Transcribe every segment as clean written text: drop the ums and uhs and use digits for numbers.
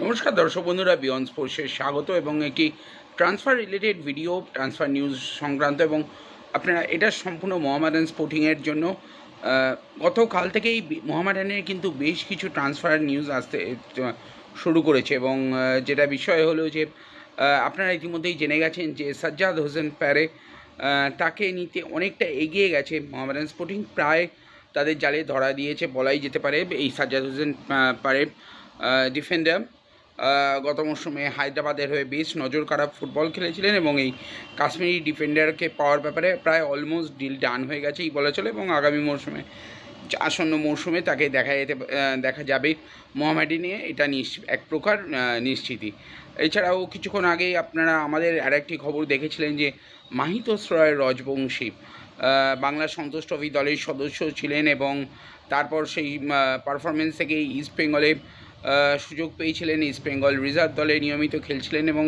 নমস্কার দর্শক বন্ধুরা, বিয়ন্ড স্পোর্টসে স্বাগত এবং একটি transfer related video, transfer news সংক্রান্ত। এবং আপনারা এটা সম্পূর্ণ মোহামেডান স্পোর্টিংয়ের জন্য। গতকাল থেকেই মোহামেডানের কিন্তু বেশ কিছু ট্রান্সফার নিউজ আসতে শুরু করেছে এবং যেটা বিষয় হলো যে আপনারা ইতিমধ্যেই জেনে গেছেন যে সাজ্জাদ হোসেন প্যারে তাকে নিতে অনেকটা এগিয়ে গেছে মোহামেডান স্পোর্টিং। প্রায় তাদের জালে ধরা দিয়েছে বলাই যেতে পারে। এই সাজ্জাদ হোসেন প্যারে ডিফেন্ডার গত মরশুমে হায়দ্রাবাদের হয়ে বেশ নজর কাড়া ফুটবল খেলেছিলেন এবং এই কাশ্মীরি ডিফেন্ডারকে পাওয়ার ব্যাপারে প্রায় অলমোস্ট ডিল ডান হয়ে গেছে এই বলা চলে। এবং আগামী মরশুমে, আসন্ন মরশুমে তাকে দেখা যাবে মোহামেডানে, এটা এক প্রকার নিশ্চিতই। এছাড়াও কিছুক্ষণ আগেই আপনারা আমাদের আরেকটি খবর দেখেছিলেন যে মাহিতোষ রয় রাজবংশী বাংলা সন্তোষ ট্রফি দলের সদস্য ছিলেন এবং তারপর সেই পারফরমেন্স থেকে ইস্ট বেঙ্গলে সুযোগ পেয়েছিলেন। ইস্ট বেঙ্গল রিজার্ভ দলে নিয়মিত খেলছিলেন এবং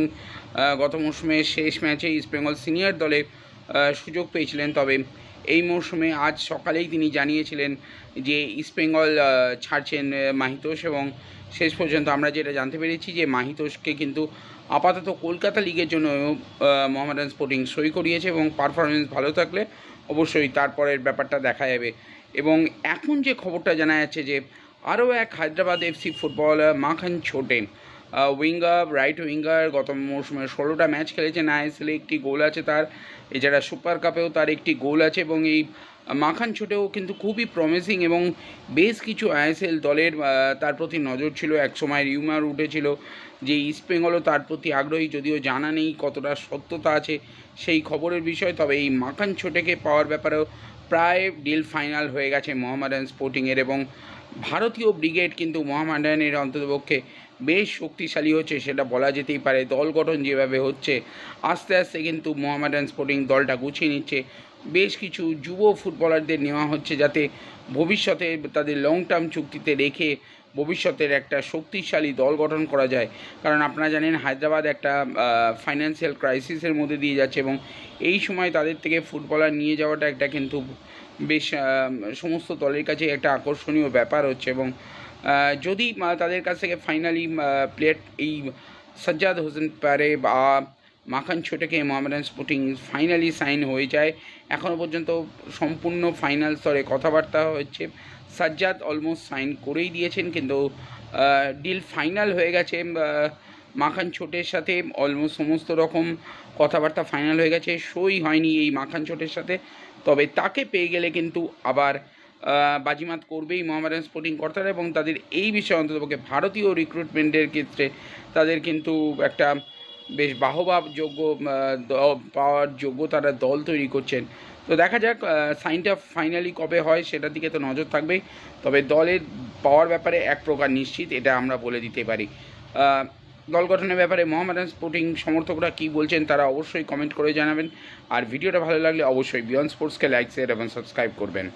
গত মরশুমে শেষ ম্যাচে ইস্ট বেঙ্গল সিনিয়র দলে সুযোগ পেয়েছিলেন। তবে এই মরশুমে আজ সকালেই তিনি জানিয়েছিলেন যে ইস্ট বেঙ্গল ছাড়ছেন মাহিতোষ। এবং শেষ পর্যন্ত আমরা যেটা জানতে পেরেছি যে মাহিতোষকে কিন্তু আপাতত কলকাতা লিগের জন্য মোহামেডান স্পোর্টিং সই করিয়েছে এবং পারফরমেন্স ভালো থাকলে অবশ্যই তারপরের ব্যাপারটা দেখা যাবে। এবং এখন যে খবরটা জানা যাচ্ছে যে আরও এক হায়দ্রাবাদ এফসি ফুটবলার মাখান ছোটে, উইঙ্গার, রাইট উইঙ্গার, গত মৌসুমে 16টা ম্যাচ খেলেছেন আইএসএলে, একটি গোল আছে তার। এছাড়া সুপার কাপেও তার একটি গোল আছে এবং এই মাখান ছোটেও কিন্তু খুবই প্রমিসিং এবং বেশ কিছু আইএসএল দলের তার প্রতি নজর ছিল। একসময় রিউমার উঠেছিল যে ইস্ট বেঙ্গলও তার প্রতি আগ্রহী, যদিও জানা নেই কতটা সত্যতা আছে সেই খবরের বিষয়। তবে এই মাখান ছোটেকে পাওয়ার ব্যাপারেও প্রায় ডিল ফাইনাল হয়ে গেছে মোহামেডান স্পোর্টিংয়ের। এবং ভারতীয় ব্রিগেড কিন্তু মোহামেডানের অন্ততপক্ষে বেশ শক্তিশালী হচ্ছে, সেটা বলা যেতেই পারে। দল গঠন যেভাবে হচ্ছে, আস্তে আস্তে কিন্তু মোহামেডান স্পোর্টিং দলটা গুছিয়ে নিচ্ছে। বেশ কিছু যুব ফুটবলারদের নেওয়া হচ্ছে যাতে ভবিষ্যতে তাদের লং টার্ম চুক্তিতে রেখে ভবিষ্যতের একটা শক্তিশালী দল গঠন করা যায়। কারণ আপনারা জানেন হায়দ্রাবাদ একটা ফাইন্যান্সিয়াল ক্রাইসিসের মধ্যে দিয়ে যাচ্ছে এবং এই সময় তাদের থেকে ফুটবলার নিয়ে যাওয়াটা একটা কিন্তু বেশ সমস্ত দলের কাছে একটা আকর্ষণীয় ব্যাপার হচ্ছে। এবং যদি তাদের কাছ থেকে ফাইনালি প্লেয়ার এই সাজ্জাদ হোসেন প্যারে বা মাখান ছোটেকে মোহামেডান স্পোর্টিং ফাইনালি সাইন হয়ে যায়, এখনও পর্যন্ত সম্পূর্ণ ফাইনাল স্তরে কথাবার্তা হচ্ছে। সাজ্জাদ অলমোস্ট সাইন করেই দিয়েছেন, কিন্তু ডিল ফাইনাল হয়ে গেছে মাখান ছোটের সাথে। অলমোস্ট সমস্ত রকম কথাবার্তা ফাইনাল হয়ে গেছে, সই হয়নি এই মাখান ছোটের সাথে। তবে তাকে পেয়ে গেলে কিন্তু আবার বাজিমাত করবেই মোহামেডান স্পোর্টিং কর্তারা এবং তাদের এই বিষয়ে অন্ততপক্ষে ভারতীয় রিক্রুটমেন্টের ক্ষেত্রে তাদের কিন্তু একটা বেশ বাহবাযোগ্য পাওয়ার যোগ্য তারা দল তৈরি করছেন। তো দেখা যাক সাইনটা ফাইনালি কবে হয় সেটার দিকে তো নজর থাকবেই। তবে দলের পাওয়ার ব্যাপারে এক প্রকার নিশ্চিত, এটা আমরা বলে দিতে পারি। দল গঠনের ব্যাপারে মোহামেডান স্পোর্টিং সমর্থকরা কী বলছেন তারা অবশ্যই কমেন্ট করে জানাবেন। আর ভিডিওটা ভালো লাগলে অবশ্যই বিয়ন্ড স্পোর্টসকে লাইক, শেয়ার এবং সাবস্ক্রাইব করবেন।